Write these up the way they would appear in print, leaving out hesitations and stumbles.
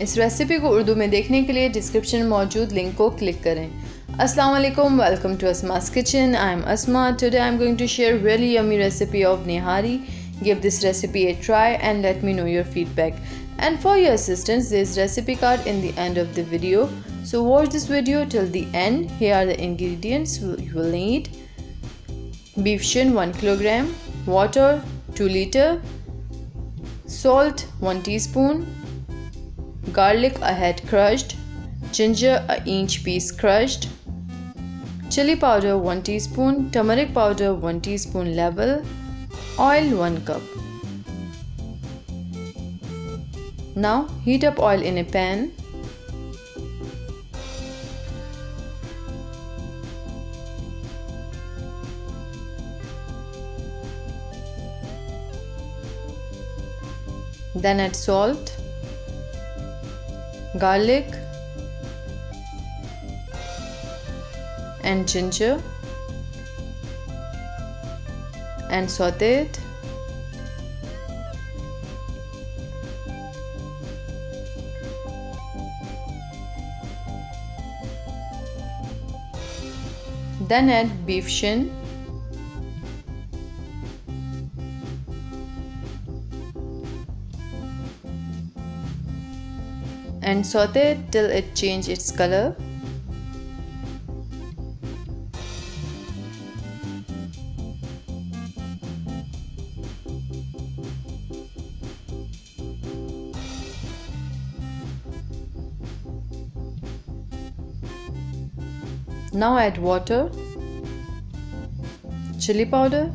इस रेसिपी को उर्दू में देखने के लिए डिस्क्रिप्शन में मौजूद लिंक को क्लिक करें। अस्सलाम वालेकुम, welcome to Asma's kitchen. I am Asma. Today I am going to share really yummy recipe of nihari. Give this recipe a try and let me know your feedback. And for your assistance, there is recipe card in the end of the video. So watch this video till the end. Here are the ingredients you will need. Beef shin 1 kilogram, water 2 liter, salt 1 teaspoon, garlic a head crushed, ginger a inch piece crushed, chili powder 1 teaspoon, turmeric powder 1 teaspoon level, oil 1 cup. Now heat up oil in a pan. Then add salt, garlic and ginger and saute it. Then add beef shin and saute it till it changes its color. Now add water, chili powder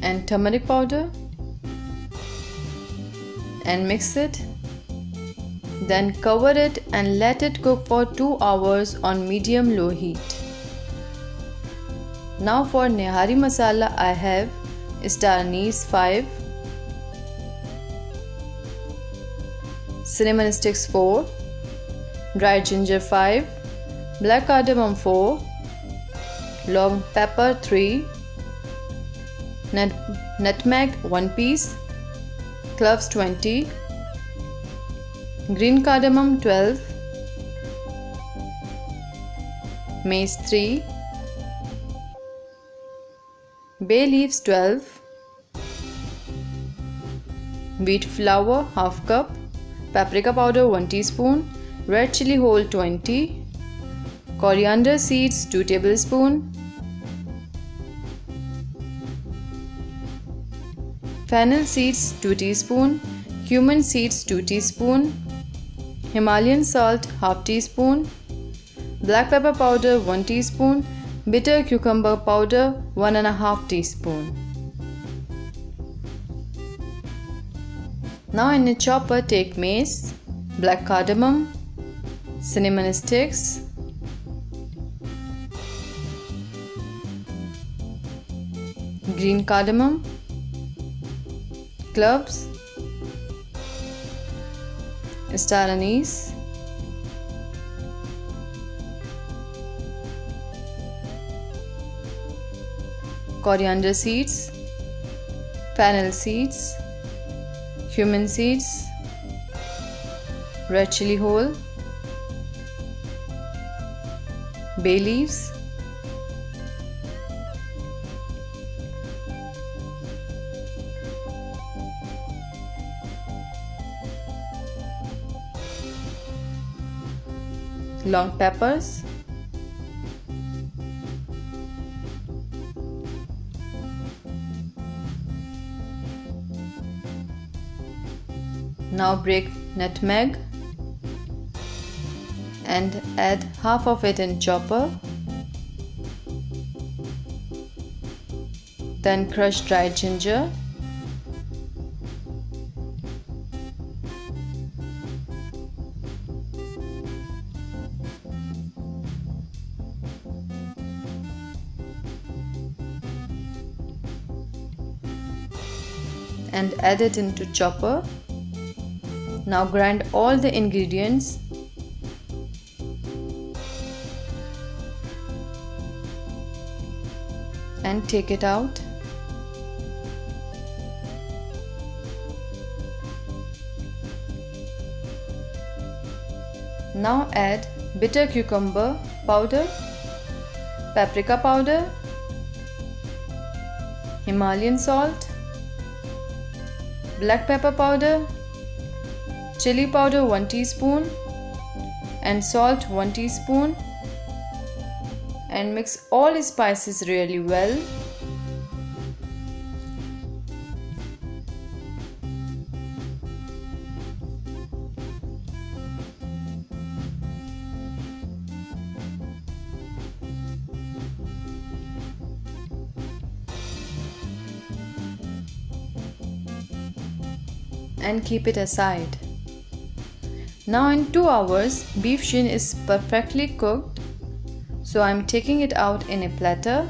and turmeric powder and mix it. Then cover it and let it cook for 2 hours on medium-low heat. Now for nihari masala I have star anise 5, cinnamon sticks 4, dried ginger 5, black cardamom 4, long pepper 3, nutmeg 1 piece, cloves 20, green cardamom 12, mace 3, bay leaves 12, wheat flour half cup, paprika powder 1 teaspoon, red chili whole 20, coriander seeds 2 tablespoon, fennel seeds 2 teaspoon, cumin seeds 2 teaspoon, Himalayan salt half teaspoon, black pepper powder 1 teaspoon, bitter cucumber powder 1.5 teaspoon. Now in a chopper take mace, black cardamom, cinnamon sticks, green cardamom, cloves, star anise, coriander seeds, fennel seeds, cumin seeds, red chili whole, bay leaves, long peppers, now break nutmeg and add half of it in chopper. Then crush dried ginger, and add it into chopper. Now grind all the ingredients and take it out. Now add bitter cucumber powder, paprika powder, Himalayan salt, black pepper powder, chili powder 1 teaspoon and salt 1 teaspoon, and mix all spices really well. And keep it aside. Now in 2 hours, beef shin is perfectly cooked, so I'm taking it out in a platter.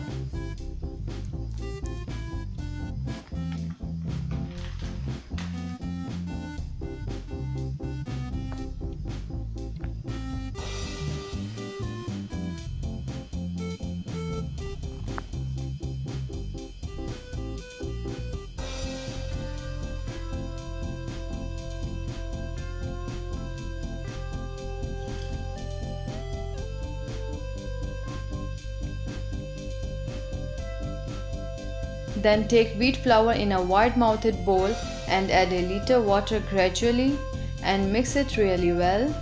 Then take wheat flour in a wide-mouthed bowl and add a liter water gradually and mix it really well.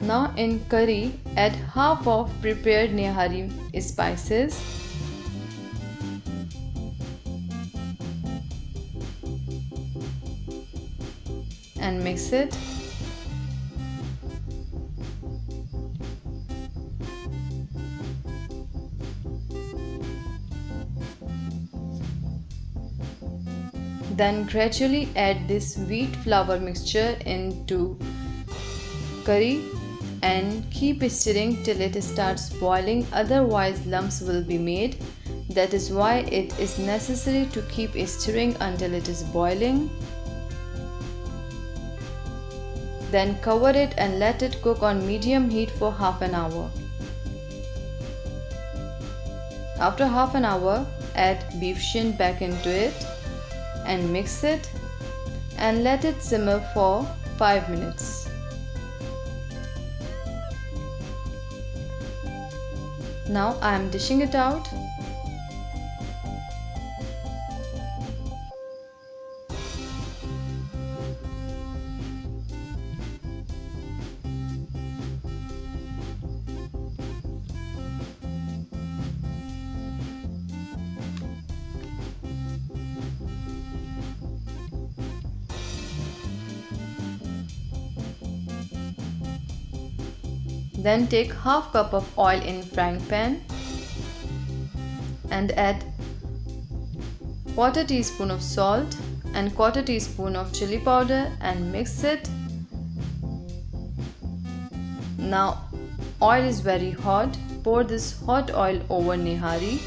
Now in curry, add half of prepared nihari spices, and mix it. Then gradually add this wheat flour mixture into curry and keep stirring till it starts boiling, otherwise lumps will be made. That is why it is necessary to keep stirring until it is boiling. Then cover it and let it cook on medium heat for half an hour. After half an hour, add beef shin back into it and mix it and let it simmer for 5 minutes. Now I am dishing it out. Then take half cup of oil in frying pan and add quarter teaspoon of salt and quarter teaspoon of chili powder and mix it. Now oil is very hot. Pour this hot oil over nihari.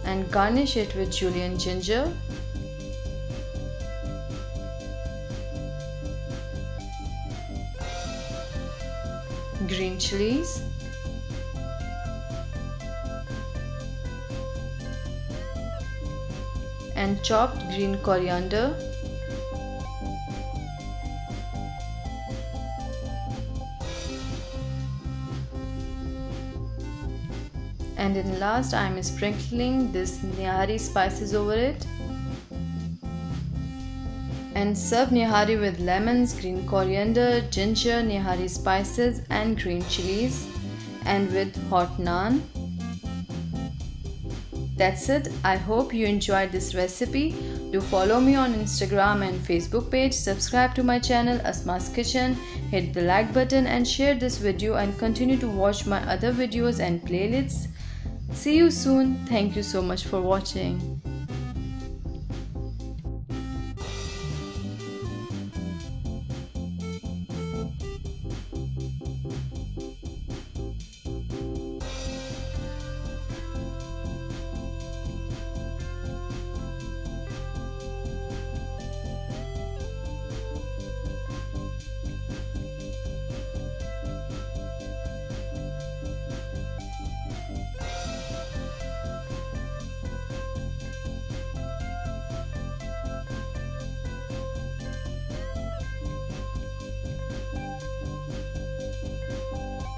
And garnish it with julienne ginger, green chilies, and chopped green coriander. And in last, I am sprinkling this nihari spices over it. And serve nihari with lemons, green coriander, ginger, nihari spices and green chilies, and with hot naan. That's it. I hope you enjoyed this recipe. Do follow me on Instagram and Facebook page. Subscribe to my channel Asma's Kitchen. Hit the like button and share this video and continue to watch my other videos and playlists. See you soon. Thank you so much for watching.